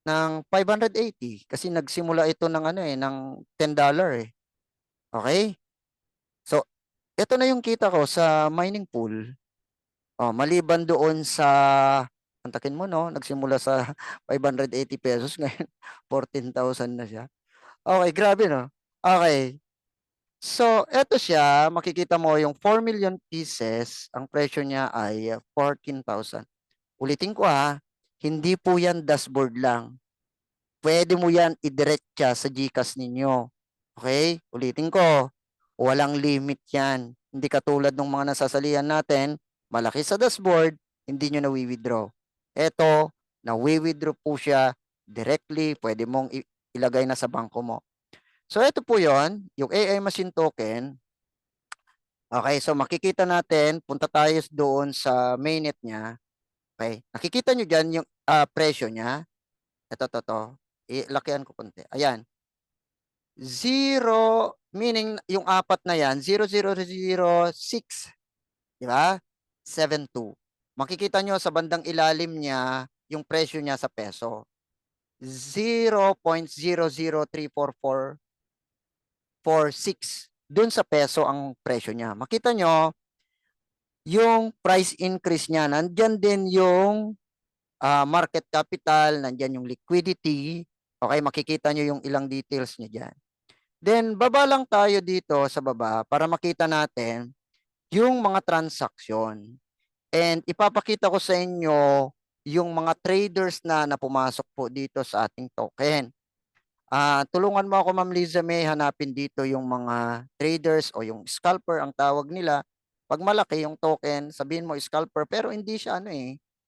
580 kasi nagsimula ito ng ng $10 eh. Okay? So, ito na yung kita ko sa mining pool. Oh, maliban doon sa antakin mo no, nagsimula sa 580 pesos ngayon 14,000 na siya. Okay, grabe no. Okay. So, eto siya, makikita mo yung 4 million pieces, ang presyo niya ay 14,000. Ulitin ko hindi po yan dashboard lang. Pwede mo yan i-diretsa sa GCash ninyo. Okay? Ulitin ko, walang limit yan. Hindi katulad ng mga nasasalihan natin, malaki sa dashboard, hindi nyo na-withdraw. Ito, na-withdraw po siya directly, pwede mong ilagay na sa bangko mo. So ito po yon, yung AI machine token. Okay, so makikita natin, punta tayo doon sa mainnet niya. Okay, nakikita nyo dyan yung presyo niya. Ito. Ilakihan ko konti. Ayan. 0, meaning yung apat na yan, 0,006, di ba? 72. Makikita nyo sa bandang ilalim niya, yung presyo niya sa peso. 0.003446 dun sa peso ang presyo niya. Makita nyo, yung price increase niya, nandyan din yung market capital, nandyan yung liquidity. Okay, makikita nyo yung ilang details niya dyan. Then, baba lang tayo dito sa baba para makita natin yung mga transaksyon. And ipapakita ko sa inyo yung mga traders na pumasok po dito sa ating token. Tulungan mo ako Ma'am Liza May, hanapin dito yung mga traders o yung scalper ang tawag nila. Pag malaki yung token, sabihin mo scalper pero hindi siya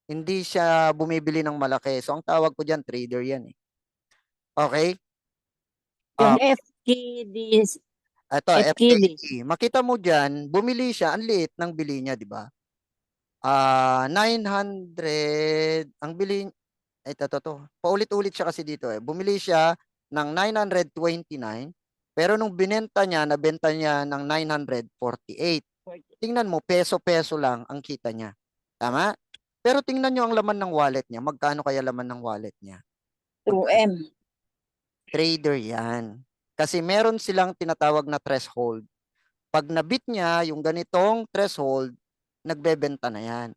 hindi siya bumibili ng malaki. So ang tawag ko diyan trader yan eh. Okay? Yung Ah, FKD. ito FKD. FKE. Makita mo diyan, bumili siya, ang liit ng bili niya, di ba? 900 ang bili ito. Paulit-ulit siya kasi dito eh. Bumili siya ng 929 pero nung binenta niya, nabenta niya ng 948. Tingnan mo, peso-peso lang ang kita niya. Tama? Pero tingnan niyo ang laman ng wallet niya. Magkano kaya laman ng wallet niya? 2M. Trader yan. Kasi meron silang tinatawag na threshold. Pag nabit niya yung ganitong threshold, nagbebenta na yan.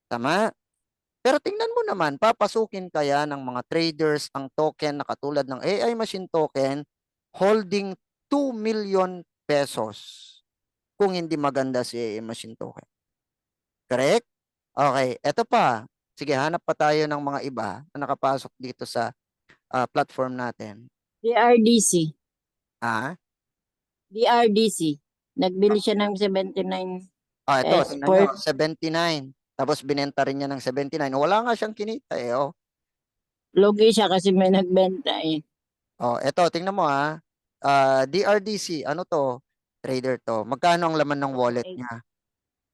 Tama? Pero tingnan mo naman, papasukin kaya ng mga traders ang token na katulad ng AI machine token holding 2 million pesos kung hindi maganda si AI machine token. Correct? Okay, eto pa. Sige, hanap pa tayo ng mga iba na nakapasok dito sa platform natin. DRDC. Ah, DRDC. Nagbili siya ng 79 ito, tingnan nyo, per 79. Tapos binenta rin niya ng 79. Wala nga siyang kinita eh. Oh, logi siya kasi may nagbenta eh. eto, tingnan mo DRDC, ano to? Trader to. Magkano ang laman ng wallet niya?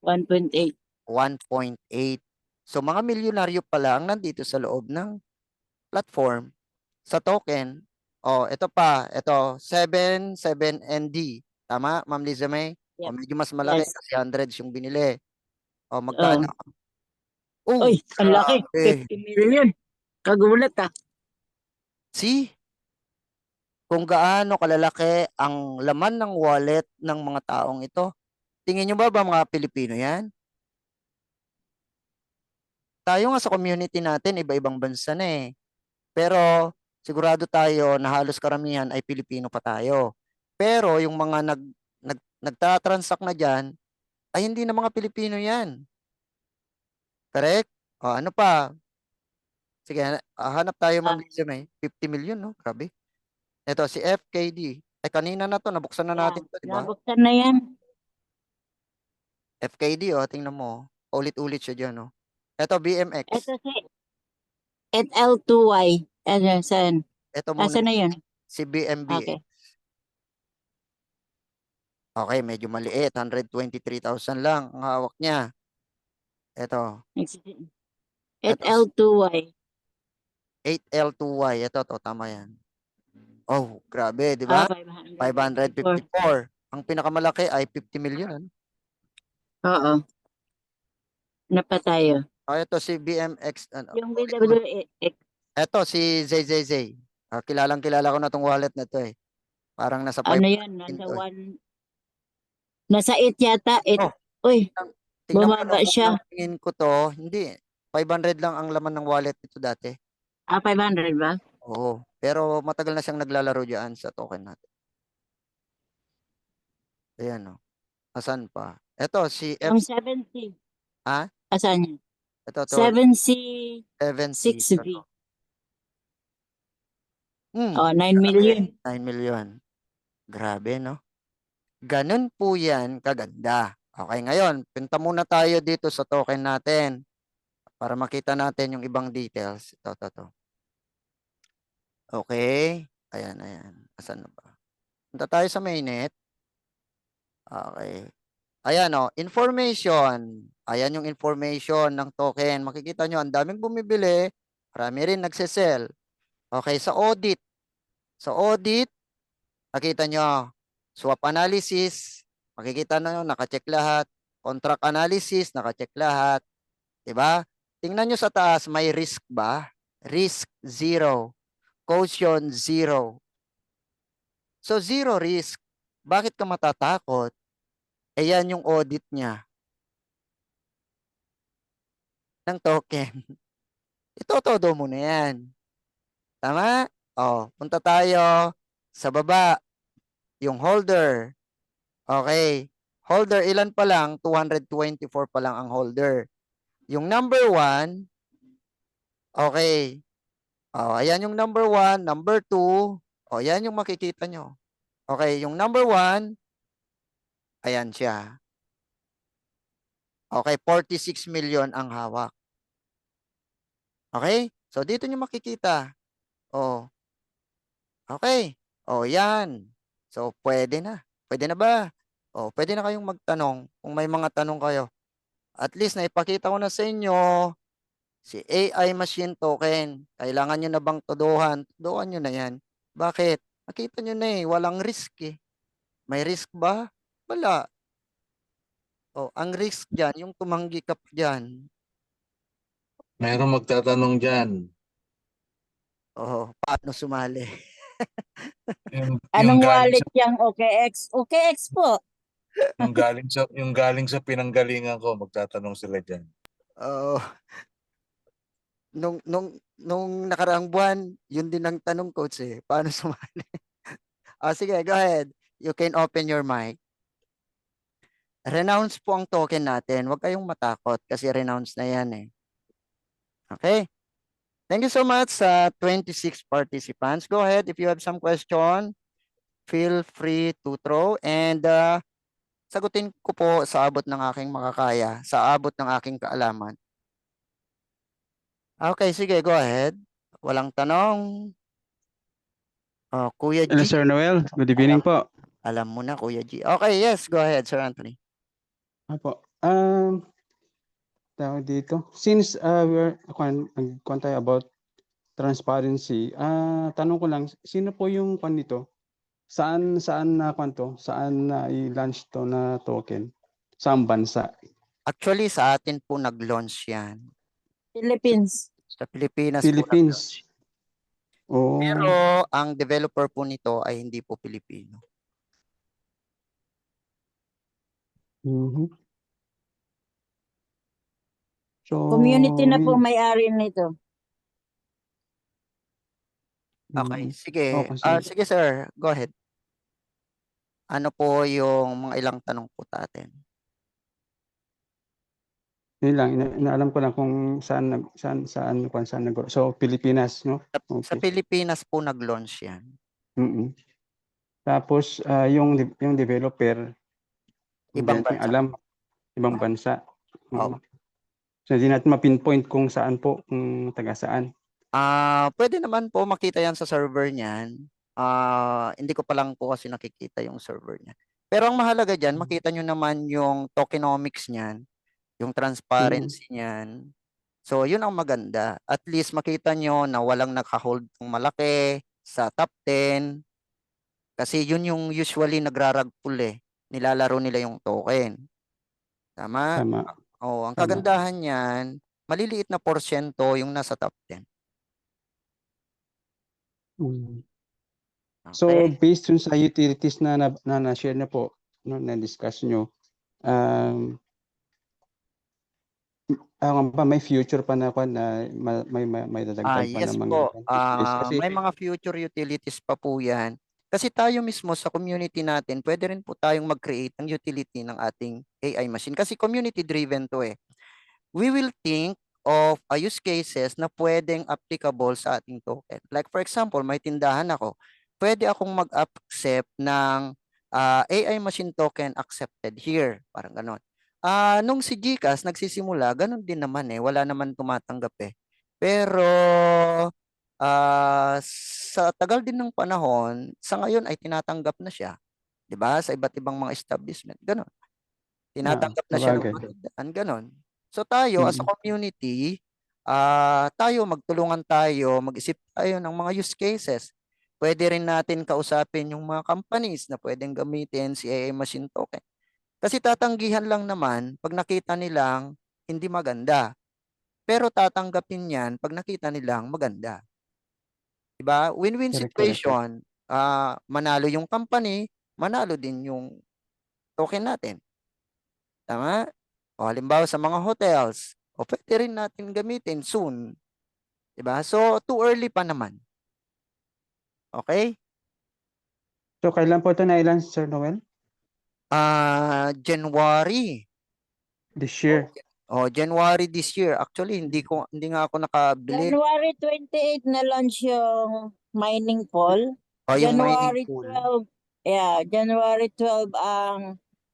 1.8. 1.8. So mga milyonaryo pa lang nandito sa loob ng platform sa token. Ito pa, ito 7 ND. Tama, Ma'am Liza May? Yep. Medyo mas malaki Yes. kasi hundreds yung binili. Magkano? Uy, ang laki. Grabe. 50 million. Kagulat See? Kung gaano kalalaki ang laman ng wallet ng mga taong ito. Tingin nyo ba mga Pilipino yan? Tayo nga sa community natin, iba-ibang bansa na eh. Pero sigurado tayo na halos karamihan ay Pilipino pa tayo. Pero yung mga nagtatransact na dyan, ay hindi na mga Pilipino yan. Correct? O ano pa? Sige, hanap tayo Ah, may 50 million, no? Grabe. Ito, si FKD. Ay, kanina na to, nabuksan na yeah. natin to, di ba? Nabuksan na yan. FKD, tingnan mo. Ulit-ulit siya dyan, no? Ito, BMX. Ito si L2Y. Ano, saan? Ito muna, Asan na yun? si BMBX. Okay. Okay, medyo maliit. 123,000 lang ang hawak niya. Ito. At Ito, L2Y. 8L2Y. Ito, to, tama yan. Oh, grabe, di Ah, ba? 554. 554. Ang pinakamalaki ay 50 million. Ano? Oo. Napatayo. Ito si BMX. Ano? Yung BWX. Ito si ZZZ. Kilalang kilala ko na tong wallet na to eh. Parang nasa Ano 5 yan? din Nasa to eh. 1. Nasa 8 yata. 8. Oh, Uy, tingnan mo bumaba nung siya. unang tingin ko to. Hindi. 500 lang ang laman ng wallet nito dati. Ah, 500 ba? Oo. Pero matagal na siyang naglalaro diyan sa token natin. Ayan o. Asan pa? Ito si Yung F. 7C. Ha? Asan yun? Ito to. 7C 7C. 6V. Oh, 9 Grabe. million. 9 million. Grabe, no? Ganun po yan kaganda. Okay, ngayon, punta muna tayo dito sa token natin para makita natin yung ibang details. Ito. Okay. Ayan. Asan na ba? Punta tayo sa mainnet. Okay. Ayan o, information. Ayan yung information ng token. Makikita nyo, ang daming bumibili. Marami rin nagsisell. Okay, sa audit. Sa audit, nakita nyo, swap analysis, makikita nyo, nakacheck lahat. Contract analysis, nakacheck lahat. Diba? Tingnan nyo sa taas, may risk ba? Risk, zero. Caution, zero. So, zero risk. Bakit ka matatakot? Eh, yan yung audit niya ng token. Itotodo mo na yan. Tama? O, punta tayo sa baba. Yung holder. Okay. Holder, ilan pa lang? 224 pa lang ang holder. Yung number 1, okay. O, ayan yung number 1, number 2. O, yan yung makikita nyo. Okay, yung number 1, ayan siya. Okay, 46 million ang hawak. Okay? So, dito nyo makikita. O, okay. O, yan. So, pwede na. Pwede na ba? O, pwede na kayong magtanong kung may mga tanong kayo. At least naipakita ko na sa inyo si AI machine token. Kailangan nyo na bang tuduhan? Tuduhan nyo na yan. Bakit? Nakita nyo na eh, walang risk eh. May risk ba? Wala. O, ang risk dyan, yung tumanggi ka pa dyan. Mayroong magtatanong dyan. O, paano sumali? Yung Anong galing wallet yung OKX? OKX po. yung galing sa pinanggalingan ko, magtatanong sila dyan. O, nung nakaraang buwan, yun din ang tanong coach eh. Paano sumali? Sige, go ahead. You can open your mic. Renounce po ang token natin. Huwag kayong matakot kasi renounce na yan eh. Okay? Thank you so much sa 26 participants. Go ahead if you have some question. Feel free to throw and sagutin ko po sa abot ng aking makakaya, sa abot ng aking kaalaman. Okay, sige, go ahead. Walang tanong. Kuya Hello, G. Sir Noel. Good evening po. Alam mo na, Kuya G. Okay, yes, go ahead, Sir Anthony. Apo. Tawag dito. Since nagkuhan tayo about transparency, tanong ko lang, sino po yung kwan nito? Saan na kwan to? Saan na i-launch to na token? Saan bansa? Actually, sa atin po nag-launch yan. Philippines. Sa Pilipinas po Philippines. nag-launch. Pero Oh. ang developer po nito ay hindi po Pilipino. Mhm. So, Community na po may-ari nito. Okay, mm. sige. Oh, kasi Sige sir, go ahead. Ano po yung mga ilang tanong po natin? yun lang, inaalam ko lang kung saan so Pilipinas, no? Sa Okay. Pilipinas po nag-launch yan. Mm. Tapos yung developer, hindi Ibang natin bansa. alam, ibang bansa. Oo. So hindi natin ma-pinpoint kung saan po, kung taga saan. Pwede naman po makita yan sa server niyan. Hindi ko pa lang po kasi nakikita yung server niya. Pero ang mahalaga diyan, makita nyo naman yung tokenomics niyan, yung transparency niyan. So, yun ang maganda. At least makita nyo na walang nakahold ng malaki sa top 10. Kasi yun yung usually nagrarag pool eh. Nilalaro nila yung token. Tama? Tama. Oo, ang Tama. kagandahan niyan, maliliit na porsyento yung nasa top 10. Mm. So Okay? based dun sa utilities na share na po, no, na discuss nyo, may future pa na may dadagdag pa Yes na mga po. utilities kasi May mga future utilities pa po yan. Kasi tayo mismo sa community natin, pwede rin po tayong mag-create ng utility ng ating AI machine. Kasi community-driven to eh. We will think of use cases na pwedeng applicable sa ating token. Like for example, may tindahan ako. Pwede akong mag-accept ng AI machine token accepted here. Parang ganon. Nung si GCash nagsisimula, ganun din naman eh. Wala naman tumatanggap eh. Pero sa tagal din ng panahon, sa ngayon ay tinatanggap na siya. 'Di ba? Sa iba't ibang mga establishment. Ganon. Tinatanggap na siya ng sabagay. mga tindahan. Ganon. So tayo as a Mm. community, tayo magtulungan tayo, mag-isip tayo ng mga use cases. Pwede rin natin kausapin yung mga companies na pwedeng gamitin si AI machine token. Kasi tatanggihan lang naman pag nakita nilang hindi maganda. Pero tatanggapin yan pag nakita nilang maganda. Diba? Win-win Correct, correct. situation. Manalo yung company, manalo din yung token natin. Tama? O halimbawa sa mga hotels, o pwede rin natin gamitin soon. Diba? So, too early pa naman. Okay? So kailan po ito na-launch, Sir Noel? January. This year? January this year. Actually, hindi nga ako nakabili. January 28 na launch yung mining pool. Yung mining January pool 12, January 12 ang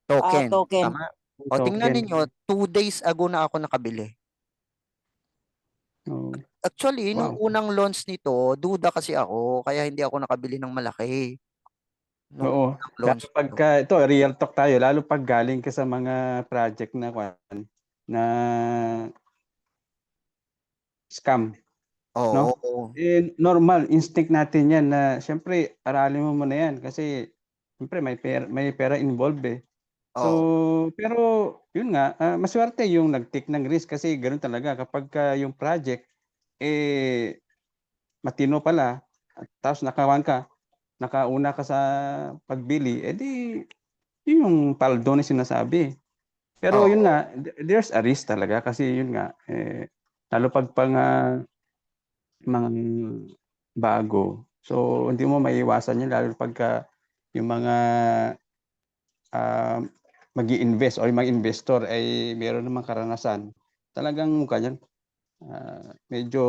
token. token. Tama? Tingnan Token. ninyo, 2 days ago na ako nakabili. Oh. Actually, nung Wow. unang launch nito, duda kasi ako, kaya hindi ako nakabili ng malaki. Nung Oo. unang Lalo launch nito. pagka, ito, real talk tayo, lalo pag galing ka sa mga project na scam. No? Oo. Normal, instinct natin yan na, syempre, aralin mo muna yan kasi, syempre, may pera involved eh. So, Oo. pero, yun nga, maswerte yung nag-take ng risk kasi ganoon talaga. Kapag yung project, matino pala, tapos nakauna ka sa pagbili, edi, yun yung paldo na sinasabi. Pero yun Oo. nga, there's a risk talaga kasi yun nga, lalo pag mga bago. So, hindi mo maiiwasan yun lalo pagka yung mga mag-i-invest o yung mga investor ay meron namang karanasan. Talagang mukha niyan, medyo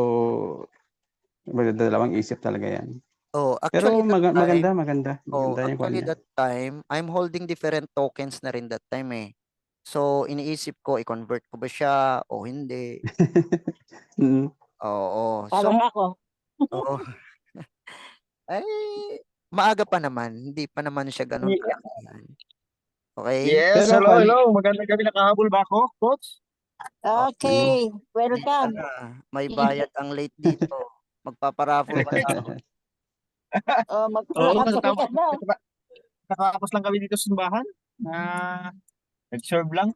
dalawang isip talaga yan. Pero Actually that time, maganda yung kwan actually niya. that time, I'm holding different tokens na rin that time eh. So, iniisip ko, i-convert ko ba siya o hindi? Mm. Oo. So, Parang ako. oo. Ay, maaga pa naman. Hindi pa naman siya ganun kalakihan. Okay? Yes, Pero hello, kwan, hello. Magandang gabi, nakahabol ba ako, coach? Oh, Okay, Dito welcome. na. May bayad ang late dito. Magpaparaffle pa na ako. Oo, Magpapakasal ka daw. nakakapos lang kami dito sa simbahan. Nag-serve lang.